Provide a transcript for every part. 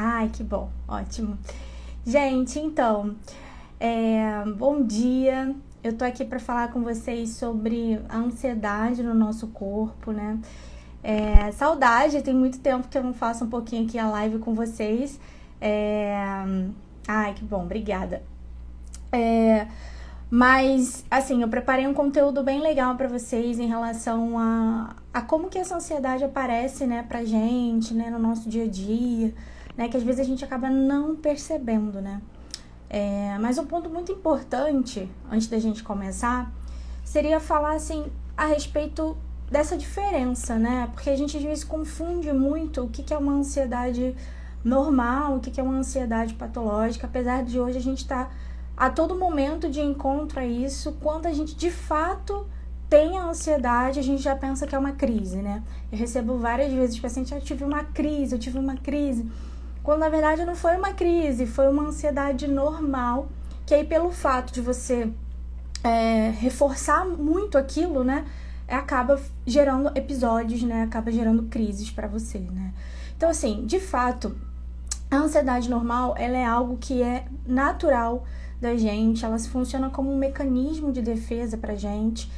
Ai, que bom, ótimo. Gente, então, bom dia. Eu tô aqui para falar com vocês sobre a ansiedade no nosso corpo, né? Saudade, tem muito tempo que eu não faço um pouquinho aqui a live com vocês. Ai, que bom, obrigada. Mas, assim, eu preparei um conteúdo bem legal para vocês em relação a como que essa ansiedade aparece, né, pra gente, né, no nosso dia a dia, né, que às vezes a gente acaba não percebendo, né. Mas um ponto muito importante, antes da gente começar, seria falar, assim, a respeito dessa diferença, né, porque a gente às vezes confunde muito o que é uma ansiedade normal, o que é uma ansiedade patológica, apesar de hoje a gente estar a todo momento de encontro a isso. Quando a gente de fato tem a ansiedade, a gente já pensa que é uma crise, né? Eu recebo várias vezes pacientes, eu tive uma crise, quando na verdade não foi uma crise, foi uma ansiedade normal, que aí pelo fato de você reforçar muito aquilo, né, acaba gerando episódios, né, acaba gerando crises para você, né? Então, assim, de fato, a ansiedade normal, ela é algo que é natural da gente, ela funciona como um mecanismo de defesa pra gente.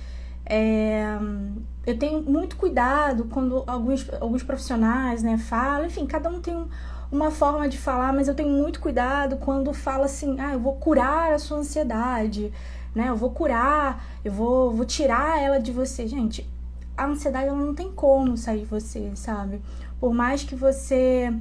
Eu tenho muito cuidado quando alguns profissionais, né, falam, enfim, cada um tem uma forma de falar, mas eu tenho muito cuidado quando fala assim, eu vou curar a sua ansiedade, né, eu vou curar, eu vou tirar ela de você. Gente, a ansiedade, ela não tem como sair de você, sabe? Por mais que você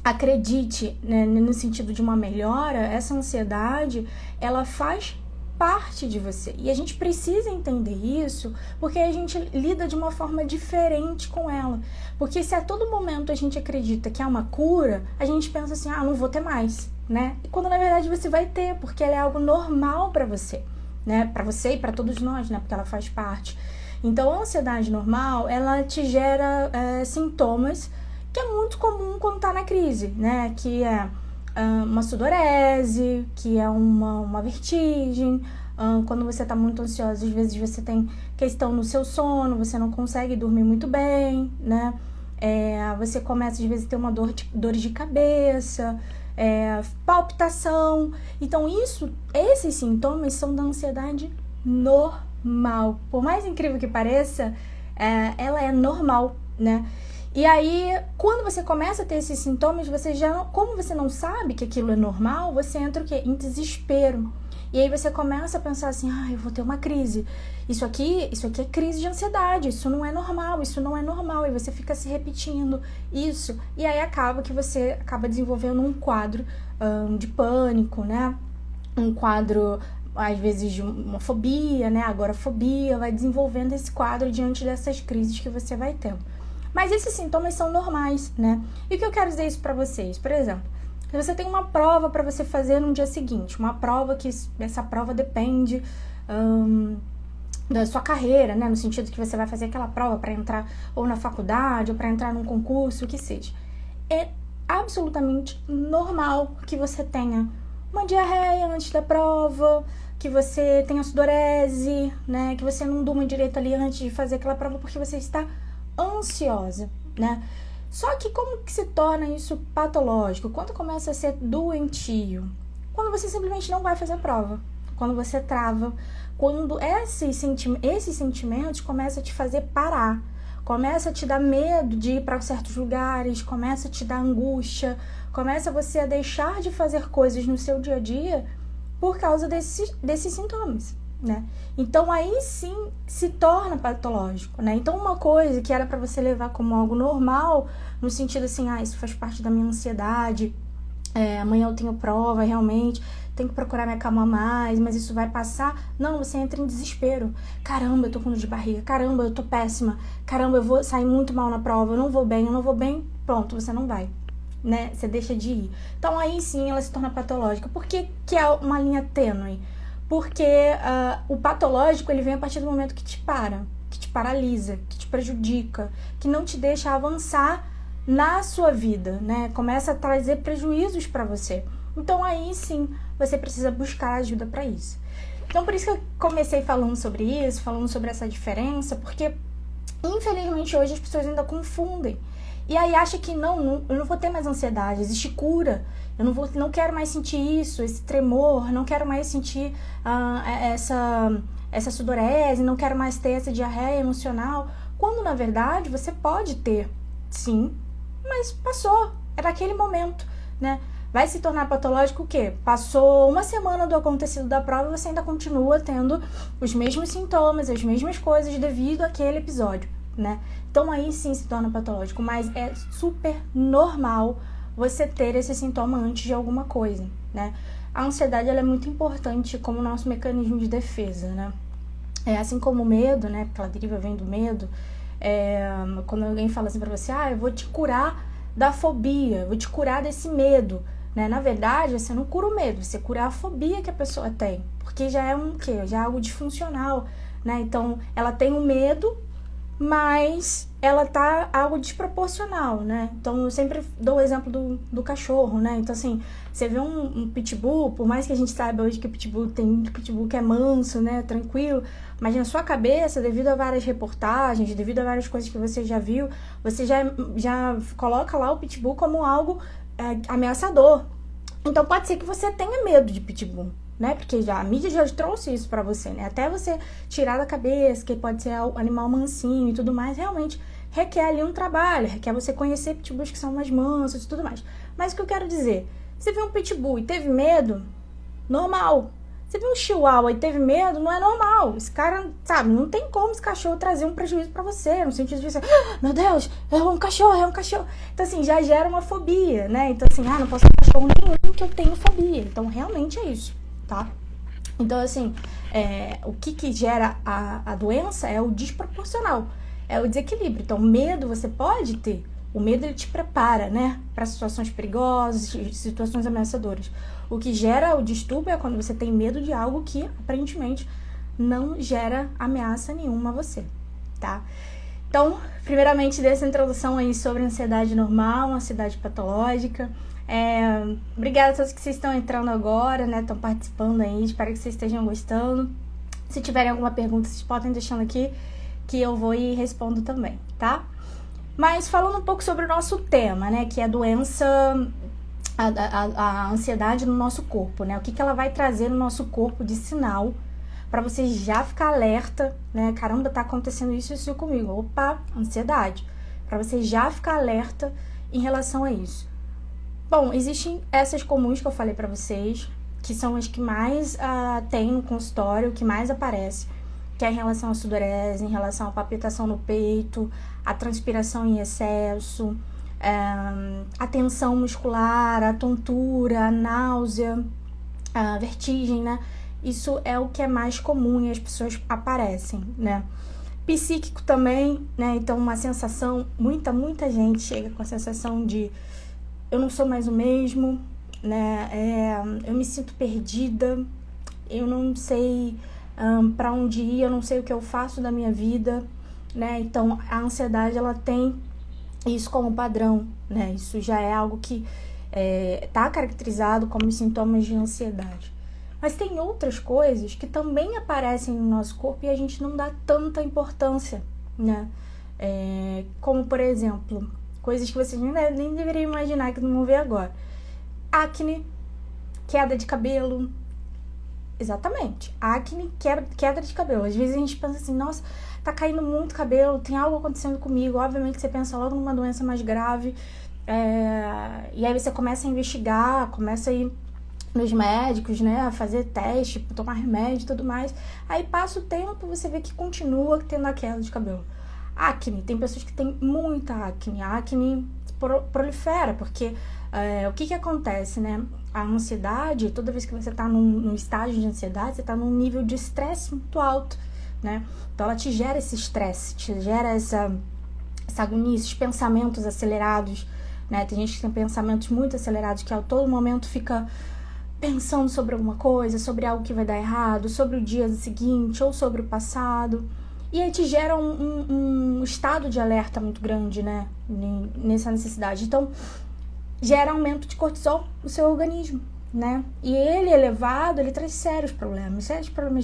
acredite, né, no sentido de uma melhora, essa ansiedade, ela faz parte de você. E a gente precisa entender isso, porque a gente lida de uma forma diferente com ela. Porque se a todo momento a gente acredita que há uma cura, a gente pensa assim, não vou ter mais, né? E quando na verdade você vai ter, porque ela é algo normal para você, né? Para você e para todos nós, né? Porque ela faz parte. Então, a ansiedade normal, ela te gera sintomas que é muito comum quando tá na crise, né? Que é uma sudorese, que é uma vertigem. Quando você tá muito ansiosa, às vezes você tem questão no seu sono, você não consegue dormir muito bem, né? Você começa, às vezes, a ter uma dor de cabeça, palpitação. Então, esses sintomas são da ansiedade normal. Por mais incrível que pareça, ela é normal, né? E aí, quando você começa a ter esses sintomas, como você não sabe que aquilo é normal, você entra o quê? Em desespero. E aí você começa a pensar assim, eu vou ter uma crise. Isso aqui é crise de ansiedade, isso não é normal. E você fica se repetindo isso. E aí acaba que você acaba desenvolvendo um quadro de pânico, né? Um quadro, às vezes, de uma fobia, né? Agorafobia, vai desenvolvendo esse quadro diante dessas crises que você vai tendo. Mas esses sintomas são normais, né? E o que eu quero dizer isso pra vocês? Por exemplo, se você tem uma prova para você fazer no dia seguinte, uma prova que essa prova depende da sua carreira, né? No sentido que você vai fazer aquela prova para entrar ou na faculdade ou para entrar num concurso, o que seja. É absolutamente normal que você tenha uma diarreia antes da prova, que você tenha sudorese, né? Que você não durma direito ali antes de fazer aquela prova porque você está ansiosa, né? Só que como que se torna isso patológico? Quando começa a ser doentio? Quando você simplesmente não vai fazer a prova, quando você trava, quando esses sentimentos começam a te fazer parar, começa a te dar medo de ir para certos lugares, começa a te dar angústia, começa você a deixar de fazer coisas no seu dia a dia por causa desses sintomas, né? Então aí sim se torna patológico, né? Então uma coisa que era para você levar como algo normal, no sentido assim, isso faz parte da minha ansiedade, amanhã eu tenho prova, realmente tenho que procurar me acalmar mais, mas isso vai passar. Não, você entra em desespero. Caramba, eu tô com dor de barriga, caramba, eu tô péssima, caramba, eu vou sair muito mal na prova, eu não vou bem, pronto, você não vai, né? Você deixa de ir. Então aí sim ela se torna patológica. Por que é uma linha tênue? Porque o patológico, ele vem a partir do momento que te paralisa, que te prejudica, que não te deixa avançar na sua vida, né? Começa a trazer prejuízos para você. Então aí sim, você precisa buscar ajuda para isso. Então por isso que eu comecei falando sobre isso, falando sobre essa diferença, porque infelizmente hoje as pessoas ainda confundem. E aí acha que eu não vou ter mais ansiedade, existe cura. Eu não quero mais sentir isso, esse tremor, não quero mais sentir essa sudorese, não quero mais ter essa diarreia emocional. Quando, na verdade, você pode ter, sim, mas passou, era aquele momento, né? Vai se tornar patológico o quê? Passou uma semana do acontecido da prova e você ainda continua tendo os mesmos sintomas, as mesmas coisas devido àquele episódio, né? Então aí sim se torna patológico, mas é super normal você ter esse sintoma antes de alguma coisa, né? A ansiedade, ela é muito importante como nosso mecanismo de defesa, né? Assim como o medo, né? Porque ela deriva, vem do medo. Quando alguém fala assim pra você, eu vou te curar da fobia, vou te curar desse medo, né? Na verdade, você não cura o medo, você cura a fobia que a pessoa tem, porque já é já é algo disfuncional, né? Então, ela tem um medo, mas ela tá algo desproporcional, né? Então, eu sempre dou o exemplo do cachorro, né? Então, assim, você vê um pitbull, por mais que a gente saiba hoje que o pitbull tem muito pitbull que é manso, né? Tranquilo, mas na sua cabeça, devido a várias reportagens, devido a várias coisas que você já viu, você já coloca lá o pitbull como algo ameaçador. Então, pode ser que você tenha medo de pitbull, né? Porque a mídia já trouxe isso pra você, né? Até você tirar da cabeça que pode ser animal mansinho e tudo mais, realmente requer ali um trabalho, requer você conhecer pitbulls que são mais mansos e tudo mais. Mas o que eu quero dizer, você viu um pitbull e teve medo, normal. Você viu um chihuahua e teve medo, não é normal. Esse cara, sabe, não tem como esse cachorro trazer um prejuízo pra você, no sentido de você, meu Deus, é um cachorro. Então, assim, já gera uma fobia, né? Então, assim, não posso ter cachorro nenhum que eu tenho fobia. Então, realmente é isso, tá? Então, assim, o que gera a doença é o desproporcional, é o desequilíbrio. Então, medo você pode ter. O medo, ele te prepara, né, para situações perigosas, situações ameaçadoras. O que gera o distúrbio é quando você tem medo de algo que, aparentemente, não gera ameaça nenhuma a você, tá? Então, primeiramente, dessa introdução aí sobre ansiedade normal, ansiedade patológica. Obrigada a todos que vocês estão entrando agora, né, estão participando aí, espero que vocês estejam gostando. Se tiverem alguma pergunta, vocês podem deixando aqui, que eu vou e respondo também, tá? Mas falando um pouco sobre o nosso tema, né, que é a doença, a ansiedade no nosso corpo, né, o que ela vai trazer no nosso corpo de sinal para você já ficar alerta, né, caramba, tá acontecendo isso comigo, opa, ansiedade, para você já ficar alerta em relação a isso. Bom, existem essas comuns que eu falei para vocês, que são as que mais tem no consultório, que mais aparece, que é em relação à sudorese, em relação à palpitação no peito, a transpiração em excesso, a tensão muscular, a tontura, a náusea, a vertigem, né? Isso é o que é mais comum e as pessoas aparecem, né? Psíquico também, né? Então, uma sensação, muita gente chega com a sensação de eu não sou mais o mesmo, né? Eu me sinto perdida, eu não sei para onde ir, eu não sei o que eu faço da minha vida, né? Então, a ansiedade, ela tem isso como padrão, né? Isso já é algo que tá caracterizado como sintomas de ansiedade. Mas tem outras coisas que também aparecem no nosso corpo e a gente não dá tanta importância, né? Como, por exemplo, coisas que vocês nem deveriam imaginar que não vão ver agora. Acne, queda de cabelo. Exatamente. Acne, queda de cabelo. Às vezes a gente pensa assim, nossa, tá caindo muito cabelo, tem algo acontecendo comigo. Obviamente você pensa logo numa doença mais grave. E aí você começa a investigar, começa a ir nos médicos, né, a fazer teste, tomar remédio e tudo mais. Aí passa o tempo, você vê que continua tendo a queda de cabelo. Acne, tem pessoas que têm muita acne. A acne prolifera, porque o que acontece, né? A ansiedade, toda vez que você tá num estágio de ansiedade, você tá num nível de estresse muito alto, né? Então ela te gera esse estresse, te gera essa agonia, esses pensamentos acelerados, né? Tem gente que tem pensamentos muito acelerados, que a todo momento fica pensando sobre alguma coisa, sobre algo que vai dar errado, sobre o dia seguinte ou sobre o passado. E aí te gera um estado de alerta muito grande, né? Nessa necessidade. Então, gera aumento de cortisol no seu organismo, né? E ele elevado, ele traz sérios problemas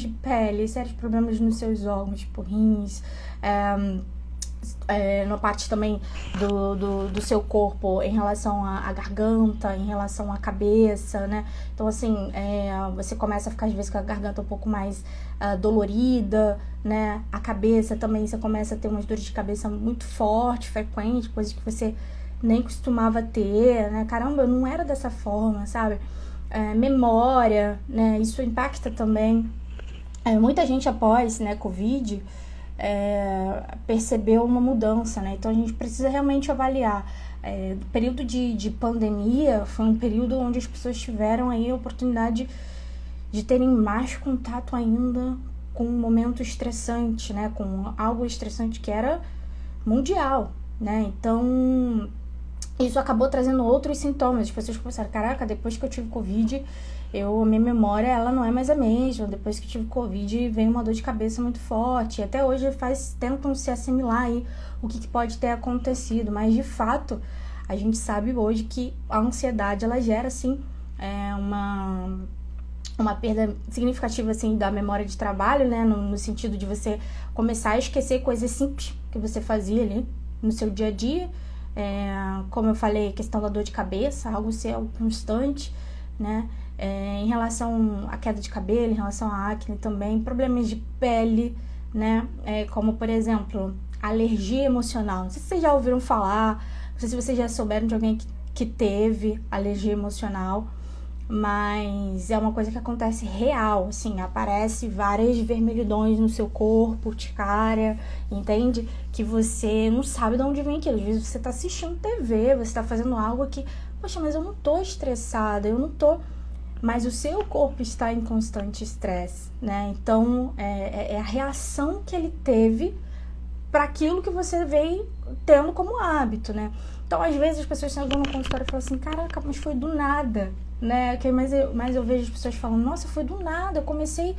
de pele, sérios problemas nos seus órgãos, tipo rins, na parte também do seu corpo em relação à garganta, em relação à cabeça, né? Então, assim, você começa a ficar, às vezes, com a garganta um pouco mais dolorida, né? A cabeça também, você começa a ter umas dores de cabeça muito fortes, frequentes, coisas que você nem costumava ter, né? Caramba, eu não era dessa forma, sabe? Memória, né? Isso impacta também. Muita gente após, né, Covid, percebeu uma mudança, né? Então a gente precisa realmente avaliar. O período de pandemia foi um período onde as pessoas tiveram aí a oportunidade de terem mais contato ainda com um momento estressante, né? Com algo estressante que era mundial, né? Então isso acabou trazendo outros sintomas. As pessoas começaram, caraca, depois que eu tive Covid, a minha memória, ela não é mais a mesma. Depois que eu tive Covid, veio uma dor de cabeça muito forte. E até hoje tentam se assimilar aí o que pode ter acontecido. Mas, de fato, a gente sabe hoje que a ansiedade, ela gera, assim, uma perda significativa, assim, da memória de trabalho, né? No sentido de você começar a esquecer coisas simples que você fazia ali no seu dia a dia. Como eu falei, a questão da dor de cabeça, algo constante, né? Em relação à queda de cabelo, em relação à acne também, problemas de pele, né? Como, por exemplo, alergia emocional. Não sei se vocês já ouviram falar, não sei se vocês já souberam de alguém que teve alergia emocional, mas é uma coisa que acontece real, assim, aparece várias vermelhidões no seu corpo, urticária, entende? Que você não sabe de onde vem aquilo. Às vezes você tá assistindo TV, você tá fazendo algo que, poxa, mas eu não tô estressada, eu não tô... Mas o seu corpo está em constante estresse, né? Então, é a reação que ele teve para aquilo que você veio tendo como hábito, né? Então, às vezes, as pessoas chegam no consultório e falam assim, caraca, mas foi do nada, né? Mas eu vejo as pessoas falando, nossa, foi do nada, eu comecei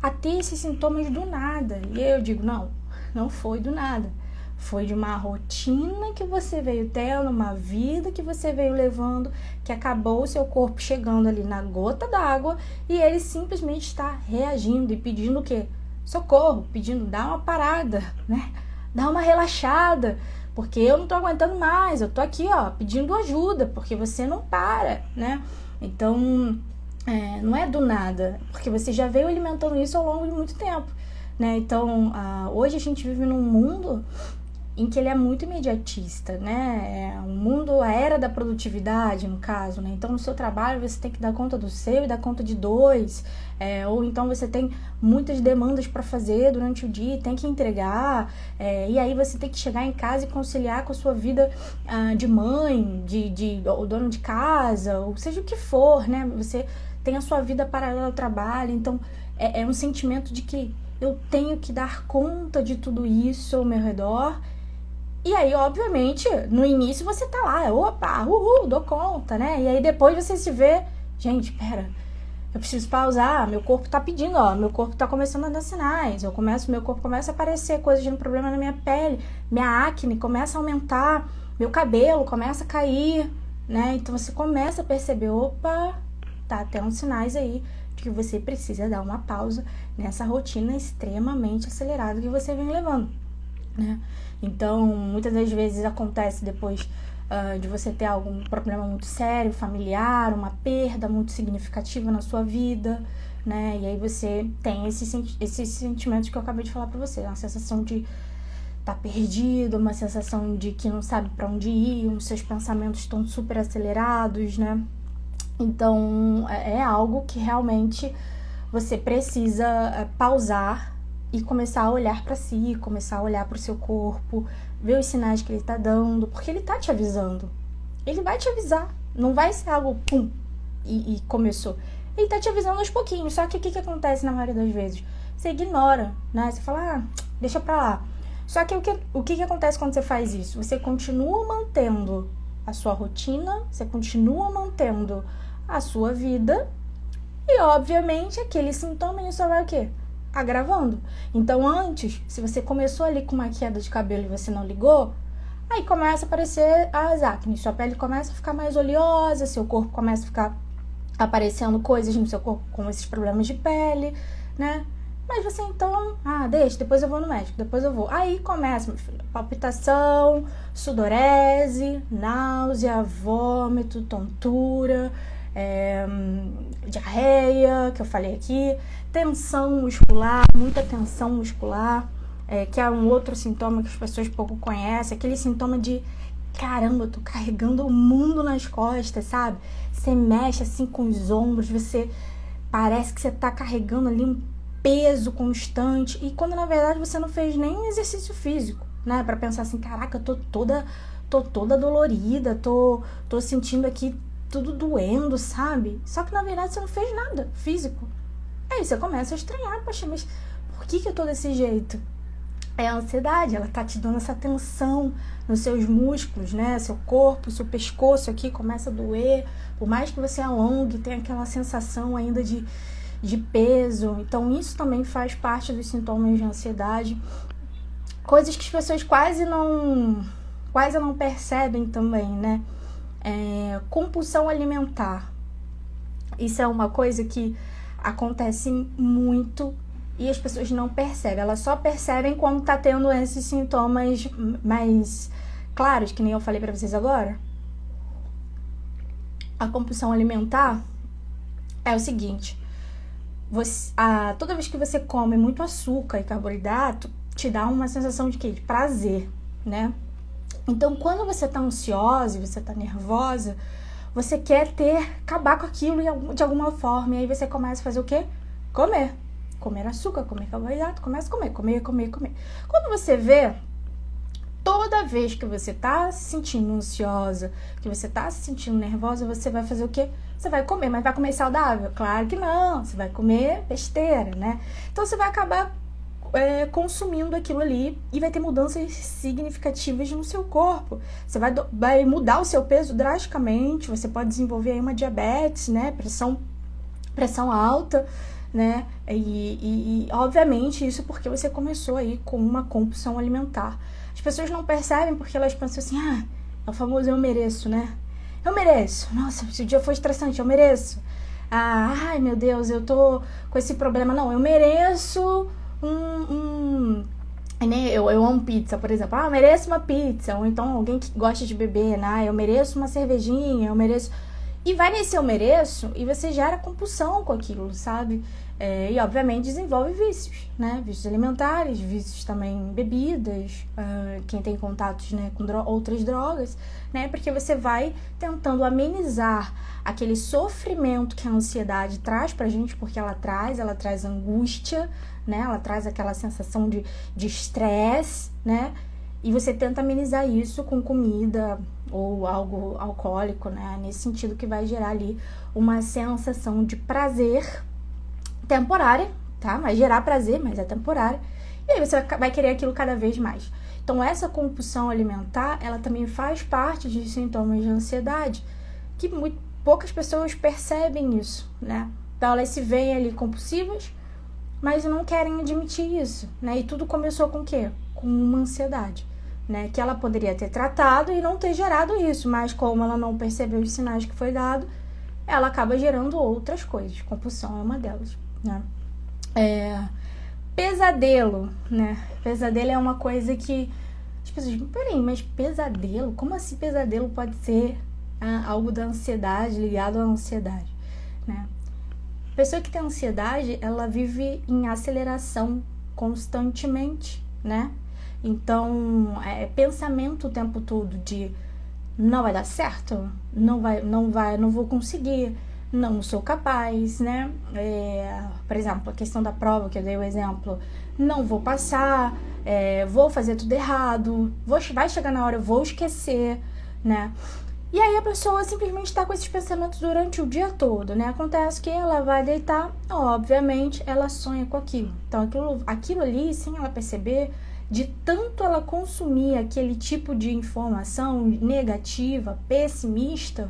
a ter esses sintomas do nada. E aí eu digo, não foi do nada. Foi de uma rotina que você veio tendo, uma vida que você veio levando, que acabou o seu corpo chegando ali na gota d'água e ele simplesmente está reagindo e pedindo o quê? Socorro, pedindo, dá uma parada, né? Dá uma relaxada, porque eu não tô aguentando mais, eu tô aqui, ó, pedindo ajuda, porque você não para, né? Então, não é do nada, porque você já veio alimentando isso ao longo de muito tempo, né? Então, hoje a gente vive num mundo em que ele é muito imediatista, né? A era da produtividade, no caso, né? Então, no seu trabalho, você tem que dar conta do seu e dar conta de dois, ou então você tem muitas demandas para fazer durante o dia, tem que entregar, e aí você tem que chegar em casa e conciliar com a sua vida de mãe, ou dono de casa, ou seja o que for, né? Você tem a sua vida paralela ao trabalho, então é um sentimento de que eu tenho que dar conta de tudo isso ao meu redor. E aí, obviamente, no início você tá lá, opa, dou conta, né? E aí depois você se vê, gente, pera, eu preciso pausar, meu corpo tá pedindo, ó, meu corpo tá começando a dar sinais, meu corpo começa a aparecer coisas de um problema na minha pele, minha acne começa a aumentar, meu cabelo começa a cair, né? Então você começa a perceber, opa, tá tendo sinais aí de que você precisa dar uma pausa nessa rotina extremamente acelerada que você vem levando, né? Então, muitas das vezes acontece depois de você ter algum problema muito sério, familiar, uma perda muito significativa na sua vida, né? E aí você tem esses sentimentos que eu acabei de falar pra você, uma sensação de estar perdido, uma sensação de que não sabe pra onde ir, os seus pensamentos estão super acelerados, né? Então, é algo que realmente você precisa pausar e começar a olhar para si, começar a olhar para o seu corpo, ver os sinais que ele tá dando, porque ele tá te avisando. Ele vai te avisar, não vai ser algo pum e começou. Ele tá te avisando aos pouquinhos, só que o que acontece na maioria das vezes? Você ignora, né? Você fala, deixa pra lá. Só que o que acontece quando você faz isso? Você continua mantendo a sua rotina, você continua mantendo a sua vida e, obviamente, aquele sintoma ele só vai o quê? Agravando. Então, antes, se você começou ali com uma queda de cabelo e você não ligou, aí começa a aparecer as acne, sua pele começa a ficar mais oleosa, seu corpo começa a ficar aparecendo coisas no seu corpo com esses problemas de pele, né? Mas você então, deixa, depois eu vou no médico, depois eu vou. Aí começa, meu filho, palpitação, sudorese, náusea, vômito, tontura, diarreia, que eu falei aqui, tensão muscular, muita tensão muscular, que é um outro sintoma que as pessoas pouco conhecem, aquele sintoma de, caramba, eu tô carregando o mundo nas costas, sabe? Você mexe assim com os ombros, você parece que você tá carregando ali um peso constante, e quando na verdade você não fez nem exercício físico, né? Pra pensar assim, caraca, eu tô toda dolorida, tô sentindo aqui tudo doendo, sabe? Só que na verdade você não fez nada físico. Aí você começa a estranhar, poxa, mas por que eu tô desse jeito? É a ansiedade, ela tá te dando essa tensão nos seus músculos, né? Seu corpo, seu pescoço aqui começa a doer, por mais que você alongue, tem aquela sensação ainda de peso. Então isso também faz parte dos sintomas de ansiedade. Coisas que as pessoas quase não percebem também, né? Compulsão alimentar. Isso é uma coisa que acontece muito e as pessoas não percebem. Elas só percebem quando tá tendo esses sintomas mais claros, que nem eu falei pra vocês agora. A compulsão alimentar é o seguinte: toda vez que você come muito açúcar e carboidrato, te dá uma sensação de quê? De prazer, né? Então, quando você tá ansiosa, você tá nervosa, você quer acabar com aquilo de alguma forma. E aí você começa a fazer o quê? Comer açúcar, comer carboidrato, começa a comer. Quando você vê, toda vez que você tá se sentindo ansiosa, que você tá se sentindo nervosa, você vai fazer o quê? Você vai comer, mas vai comer saudável? Claro que não, você vai comer besteira, né? Então você vai acabar consumindo aquilo ali e vai ter mudanças significativas no seu corpo. Você vai mudar o seu peso drasticamente, você pode desenvolver aí uma diabetes, né? Pressão alta, né? E obviamente isso porque você começou aí com uma compulsão alimentar. As pessoas não percebem porque elas pensam assim, é o famoso eu mereço, né? Eu mereço. Nossa, se o dia foi estressante, eu mereço. Ai, meu Deus, eu tô com esse problema. Não, eu mereço eu amo pizza, por exemplo. Eu mereço uma pizza. Ou então alguém que gosta de beber, né? Eu mereço uma cervejinha, eu mereço... E vai nesse eu mereço e você gera compulsão com aquilo, sabe? E obviamente desenvolve vícios, né? Vícios alimentares, vícios também em bebidas, quem tem contatos, né, com outras drogas, né? Porque você vai tentando amenizar aquele sofrimento que a ansiedade traz pra gente, porque ela traz angústia, né? Ela traz aquela sensação de estresse, né? E você tenta amenizar isso com comida ou algo alcoólico, né? Nesse sentido que vai gerar ali uma sensação de prazer temporária, tá? Vai gerar prazer, mas é temporária. E aí você vai querer aquilo cada vez mais. Então essa compulsão alimentar, ela também faz parte de sintomas de ansiedade, que poucas pessoas percebem isso, né? Então elas se veem ali compulsivas, mas não querem admitir isso, né? E tudo começou com o quê? Com uma ansiedade, né? Que ela poderia ter tratado e não ter gerado isso, mas como ela não percebeu os sinais que foi dado, ela acaba gerando outras coisas. Compulsão é uma delas, né? Pesadelo, né? Pesadelo é uma coisa que as pessoas dizem, peraí, mas pesadelo? Como assim pesadelo pode ser algo da ansiedade, ligado à ansiedade, né? A pessoa que tem ansiedade, ela vive em aceleração constantemente, né? Então, pensamento o tempo todo de não vai dar certo, não vou conseguir, não sou capaz, né? Por exemplo, a questão da prova que eu dei o exemplo, não vou passar, vou fazer tudo errado, vai chegar na hora, eu vou esquecer, né? E aí a pessoa simplesmente está com esses pensamentos durante o dia todo, né? Acontece que ela vai deitar, obviamente ela sonha com aquilo. Então aquilo ali, sem ela perceber, de tanto ela consumir aquele tipo de informação negativa, pessimista,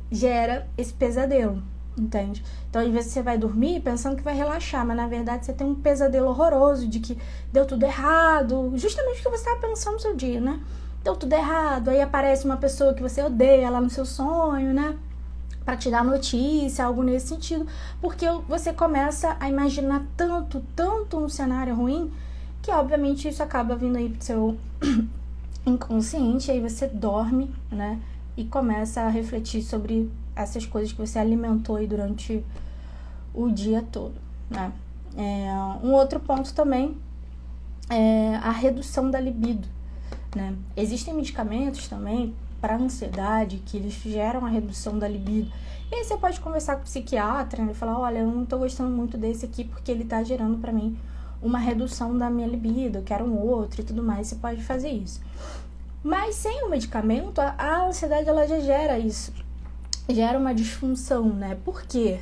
gera esse pesadelo, entende? Então, às vezes você vai dormir pensando que vai relaxar, mas na verdade você tem um pesadelo horroroso de que deu tudo errado, justamente o que você estava pensando no seu dia, né? Deu tudo errado, aí aparece uma pessoa que você odeia lá no seu sonho, né? para te dar notícia, algo nesse sentido, porque você começa a imaginar tanto um cenário ruim, que obviamente isso acaba vindo aí pro seu inconsciente, aí você dorme, né, e começa a refletir sobre essas coisas que você alimentou aí durante o dia todo, né. Um outro ponto também é a redução da libido, né. Existem medicamentos também para ansiedade, que eles geram a redução da libido. E aí você pode conversar com o psiquiatra, né, e falar, olha, eu não tô gostando muito desse aqui porque ele tá gerando para mim uma redução da minha libido, eu quero um outro e tudo mais, você pode fazer isso. Mas sem o medicamento, a ansiedade ela já gera isso, gera uma disfunção, né? Por quê?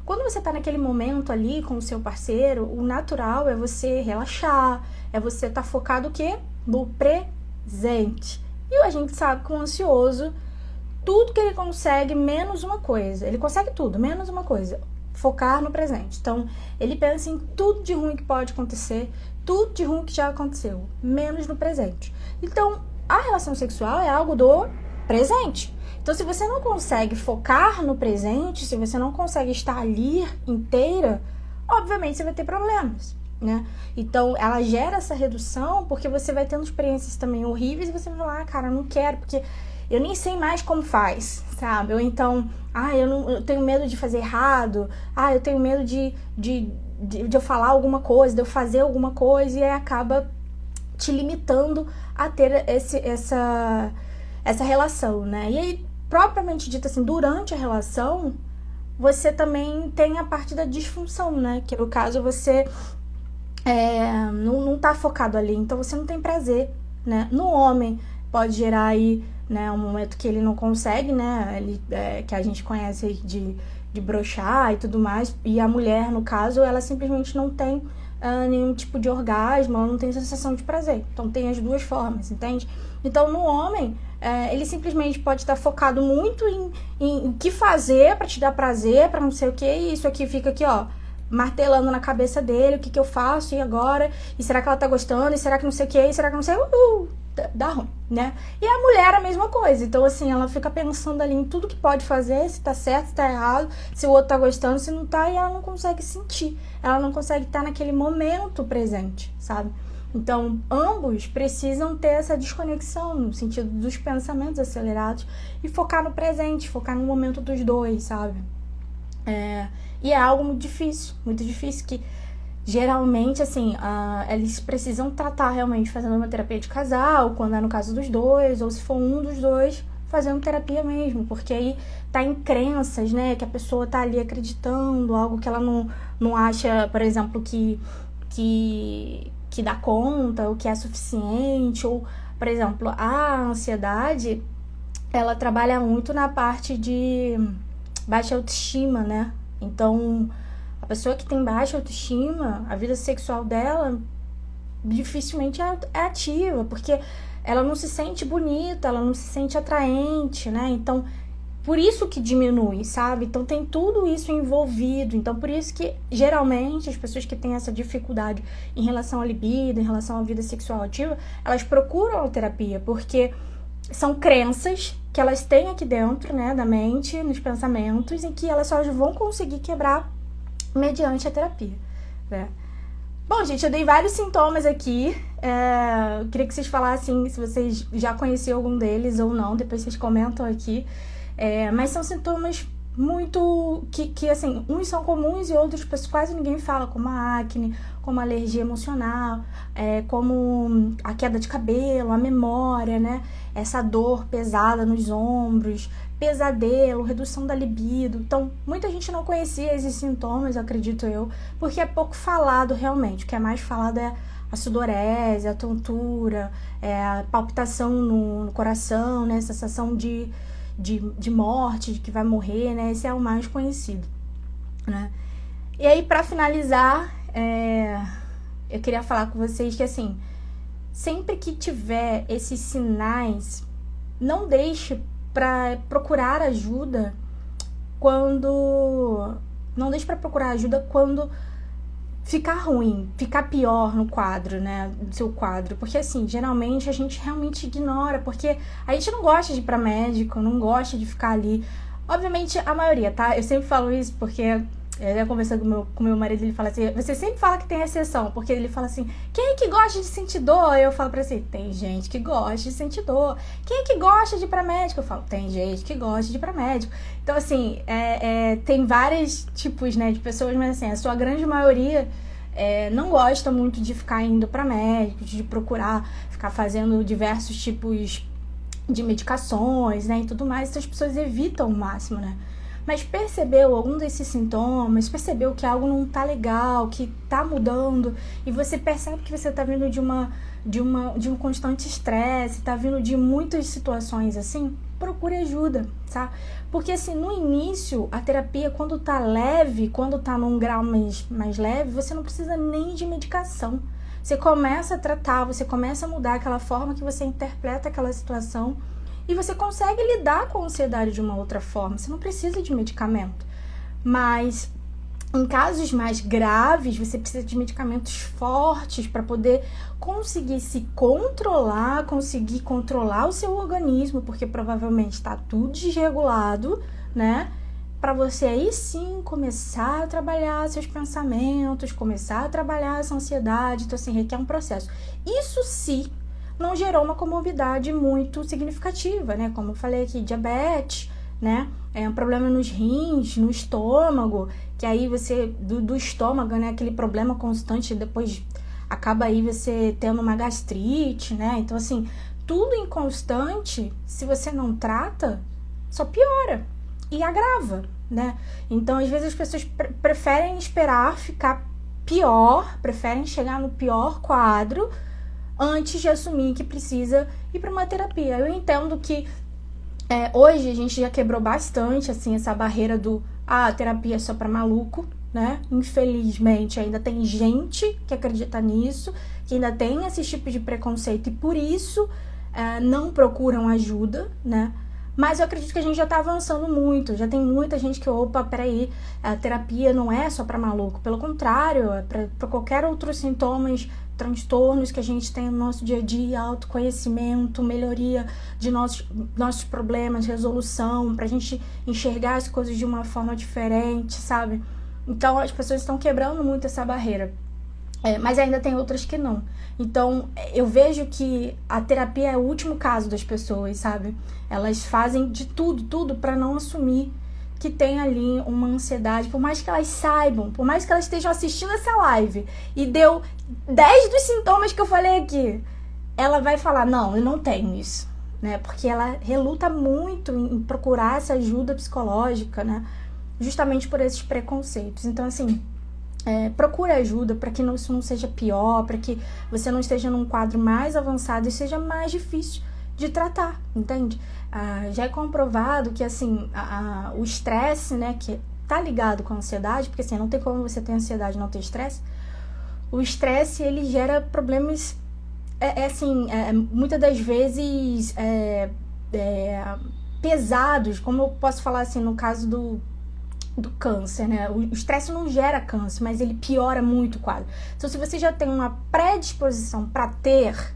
Quando você tá naquele momento ali com o seu parceiro, o natural é você relaxar, é você tá focado o quê? No presente. E a gente sabe que o ansioso, tudo que ele consegue, menos uma coisa. Ele consegue tudo, menos uma coisa. Focar no presente. Então, ele pensa em tudo de ruim que pode acontecer, tudo de ruim que já aconteceu, menos no presente. Então, a relação sexual é algo do presente. Então, se você não consegue focar no presente, se você não consegue estar ali inteira, obviamente você vai ter problemas, né? Então, ela gera essa redução porque você vai tendo experiências também horríveis e você vai falar, cara, eu não quero, porque eu nem sei mais como faz, sabe? Ou então, eu tenho medo de fazer errado, eu tenho medo de eu falar alguma coisa, de eu fazer alguma coisa, e aí acaba te limitando a ter essa relação, né? E aí, propriamente dito assim, durante a relação, você também tem a parte da disfunção, né? Que no caso você não tá focado ali, então você não tem prazer, né? No homem pode gerar aí, né, um momento que ele não consegue, né? Que a gente conhece aí de broxar e tudo mais, e a mulher, no caso, ela simplesmente não tem nenhum tipo de orgasmo, ela não tem sensação de prazer. Então tem as duas formas, entende? Então no homem, ele simplesmente pode estar focado muito em o que fazer pra te dar prazer, pra não sei o que, e isso aqui fica aqui, ó, martelando na cabeça dele, o que eu faço, e agora? E será que ela tá gostando? E será que não sei o que? E será que não sei? Dá ruim, né? E a mulher a mesma coisa. Então, assim, ela fica pensando ali em tudo que pode fazer, se tá certo, se tá errado, se o outro tá gostando, se não tá, e ela não consegue sentir. Ela não consegue estar naquele momento presente, sabe? Então, ambos precisam ter essa desconexão, no sentido dos pensamentos acelerados, e focar no presente, focar no momento dos dois, sabe? E é algo muito difícil, que geralmente, assim, eles precisam tratar realmente fazendo uma terapia de casal, quando é no caso dos dois, ou se for um dos dois, fazendo terapia mesmo, porque aí tá em crenças, né, que a pessoa tá ali acreditando, algo que ela não acha, por exemplo, que dá conta, ou que é suficiente, ou, por exemplo, a ansiedade, ela trabalha muito na parte de baixa autoestima, né, então a pessoa que tem baixa autoestima, a vida sexual dela dificilmente é ativa, porque ela não se sente bonita, ela não se sente atraente, né? Então, por isso que diminui, sabe? Então, tem tudo isso envolvido. Então, por isso que, geralmente, as pessoas que têm essa dificuldade em relação à libido, em relação à vida sexual ativa, elas procuram a terapia, porque são crenças que elas têm aqui dentro, né, da mente, nos pensamentos, em que elas só vão conseguir quebrar mediante a terapia, né? Bom, gente, eu dei vários sintomas aqui. Eu queria que vocês falassem se vocês já conheciam algum deles ou não. Depois vocês comentam aqui. Mas são sintomas muito... que assim, uns são comuns e outros quase ninguém fala, como a acne, como a alergia emocional, como a queda de cabelo, a memória, né? Essa dor pesada nos ombros, pesadelo, redução da libido. Então, muita gente não conhecia esses sintomas, acredito eu, porque é pouco falado realmente. O que é mais falado é a sudorese, a tontura, a palpitação no coração, né? A sensação de morte, de que vai morrer, né? Esse é o mais conhecido, né? E aí, pra finalizar, eu queria falar com vocês que, assim, sempre que tiver esses sinais, não deixe para procurar ajuda quando ficar ruim, ficar pior no quadro, né, no seu quadro, porque assim, geralmente a gente realmente ignora, porque a gente não gosta de ir para médico, não gosta de ficar ali Obviamente, a maioria, tá? Eu sempre falo isso porque eu já conversando com meu marido, ele fala assim, você sempre fala que tem exceção, porque ele fala assim, quem é que gosta de sentir dor? Eu falo pra ele, tem gente que gosta de sentir dor. Quem é que gosta de ir pra médico? Eu falo, tem gente que gosta de ir pra médico. Então, assim, tem vários tipos, né, de pessoas, mas assim, a sua grande maioria não gosta muito de ficar indo pra médico, de procurar, ficar fazendo diversos tipos de medicações, né, e tudo mais. Então, as pessoas evitam o máximo, né? Mas percebeu algum desses sintomas, percebeu que algo não tá legal, que tá mudando, e você percebe que você tá vindo de um constante estresse, tá vindo de muitas situações assim, procure ajuda, tá? Porque assim, no início, a terapia, quando tá leve, quando tá num grau mais leve, você não precisa nem de medicação. Você começa a tratar, você começa a mudar aquela forma que você interpreta aquela situação, e você consegue lidar com a ansiedade de uma outra forma. Você não precisa de medicamento. Mas em casos mais graves, você precisa de medicamentos fortes para poder conseguir se controlar, conseguir controlar o seu organismo, porque provavelmente está tudo desregulado, né? Para você aí sim começar a trabalhar seus pensamentos, começar a trabalhar essa ansiedade. Então, assim, requer um processo. Isso sim não gerou uma comorbidade muito significativa, né? Como eu falei aqui, diabetes, né? Um problema nos rins, no estômago, que aí você, do estômago, né? Aquele problema constante, depois acaba aí você tendo uma gastrite, né? Então, assim, tudo inconstante, se você não trata, só piora e agrava, né? Então, às vezes as pessoas preferem esperar ficar pior, preferem chegar no pior quadro antes de assumir que precisa ir para uma terapia. Eu entendo que hoje a gente já quebrou bastante assim, essa barreira do a terapia é só para maluco, né? Infelizmente ainda tem gente que acredita nisso, que ainda tem esse tipo de preconceito e por isso não procuram ajuda, né? Mas eu acredito que a gente já tá avançando muito, já tem muita gente que, opa, peraí, a terapia não é só para maluco, pelo contrário, é para qualquer outros sintomas, transtornos que a gente tem no nosso dia a dia, autoconhecimento, melhoria de nossos problemas, resolução, pra gente enxergar as coisas de uma forma diferente, sabe? Então as pessoas estão quebrando muito essa barreira. Mas ainda tem outras que não. Então, eu vejo que a terapia é o último caso das pessoas, sabe? Elas fazem de tudo para não assumir que tem ali uma ansiedade, por mais que elas saibam, por mais que elas estejam assistindo essa live e deu 10 dos sintomas que eu falei aqui, ela vai falar, não, eu não tenho isso, né? Porque ela reluta muito em procurar essa ajuda psicológica, né? Justamente por esses preconceitos. Então, assim, procure ajuda para que isso não seja pior, para que você não esteja num quadro mais avançado e seja mais difícil de tratar, entende? Já é comprovado que, assim, o estresse, né, que tá ligado com a ansiedade, porque, assim, não tem como você ter ansiedade e não ter estresse. O estresse, ele gera problemas, muitas das vezes pesados, como eu posso falar, assim, no caso do câncer, né? O estresse não gera câncer, mas ele piora muito o quadro. Então, se você já tem uma predisposição para ter,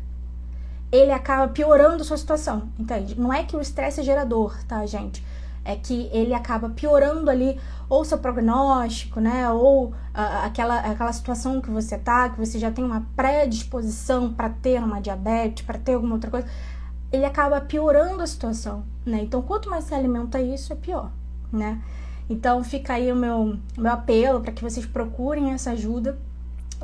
ele acaba piorando a sua situação, entende? Não é que o estresse é gerador, tá, gente? É que ele acaba piorando ali ou seu prognóstico, né? Ou aquela situação que você tá, que você já tem uma predisposição para ter uma diabetes, para ter alguma outra coisa, ele acaba piorando a situação, né? Então, quanto mais se alimenta isso, é pior, né? Então, fica aí o meu apelo para que vocês procurem essa ajuda.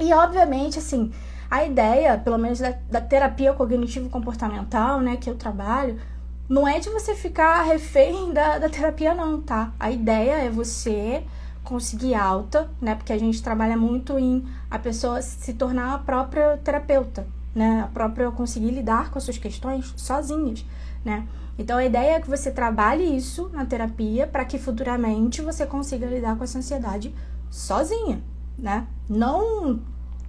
E, obviamente, assim, a ideia, pelo menos da terapia cognitivo-comportamental, né, que eu trabalho, não é de você ficar refém da terapia, não, tá? A ideia é você conseguir alta, né, porque a gente trabalha muito em a pessoa se tornar a própria terapeuta, né, a própria conseguir lidar com as suas questões sozinhas, né? Então, a ideia é que você trabalhe isso na terapia para que futuramente você consiga lidar com essa ansiedade sozinha, né? Não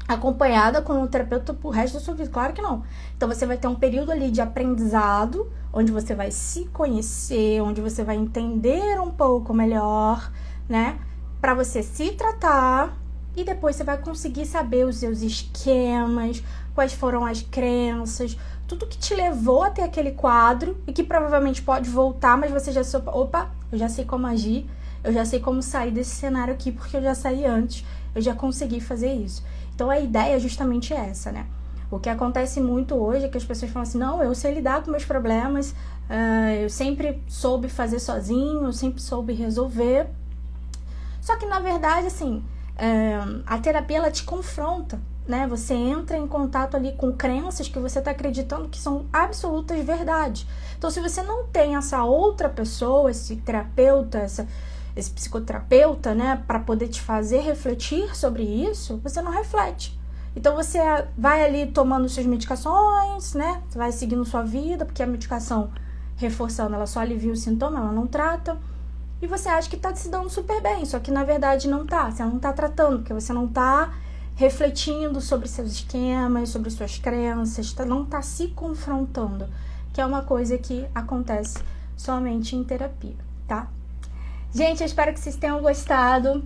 acompanhada com o terapeuta pro resto da sua vida, claro que não. Então, você vai ter um período ali de aprendizado, onde você vai se conhecer, onde você vai entender um pouco melhor, né? Para você se tratar e depois você vai conseguir saber os seus esquemas, quais foram as crenças, tudo que te levou até aquele quadro e que provavelmente pode voltar, mas você já opa, eu já sei como agir, eu já sei como sair desse cenário aqui, porque eu já saí antes, eu já consegui fazer isso. Então a ideia é justamente essa, né? O que acontece muito hoje é que as pessoas falam assim, não, eu sei lidar com meus problemas, eu sempre soube fazer sozinho, eu sempre soube resolver. Só que na verdade, assim, a terapia ela te confronta, né? Você entra em contato ali com crenças que você está acreditando que são absolutas verdades. Então, se você não tem essa outra pessoa, esse terapeuta, esse psicoterapeuta, né, para poder te fazer refletir sobre isso, você não reflete. Então, você vai ali tomando suas medicações, né? Você vai seguindo sua vida, porque a medicação, reforçando, ela só alivia o sintoma, ela não trata. E você acha que tá se dando super bem, só que na verdade não tá. Você não tá tratando, porque você não tá refletindo sobre seus esquemas, sobre suas crenças, não tá se confrontando, que é uma coisa que acontece somente em terapia, tá? Gente, eu espero que vocês tenham gostado.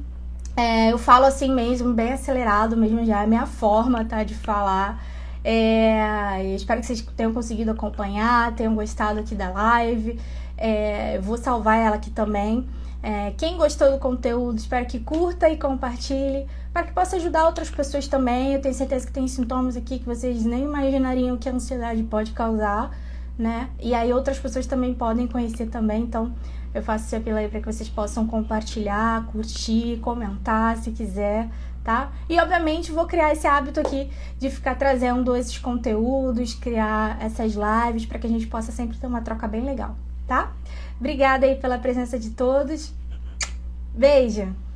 Eu falo assim mesmo, bem acelerado mesmo, já é a minha forma, tá, de falar. Eu espero que vocês tenham conseguido acompanhar, tenham gostado aqui da live. Eu vou salvar ela aqui também. Quem gostou do conteúdo, espero que curta e compartilhe, para que possa ajudar outras pessoas também. Eu tenho certeza que tem sintomas aqui que vocês nem imaginariam que a ansiedade pode causar, né? E aí outras pessoas também podem conhecer também, então eu faço esse apelo aí para que vocês possam compartilhar, curtir, comentar se quiser, tá? E obviamente vou criar esse hábito aqui de ficar trazendo esses conteúdos, criar essas lives para que a gente possa sempre ter uma troca bem legal, tá? Obrigada aí pela presença de todos. Beijo!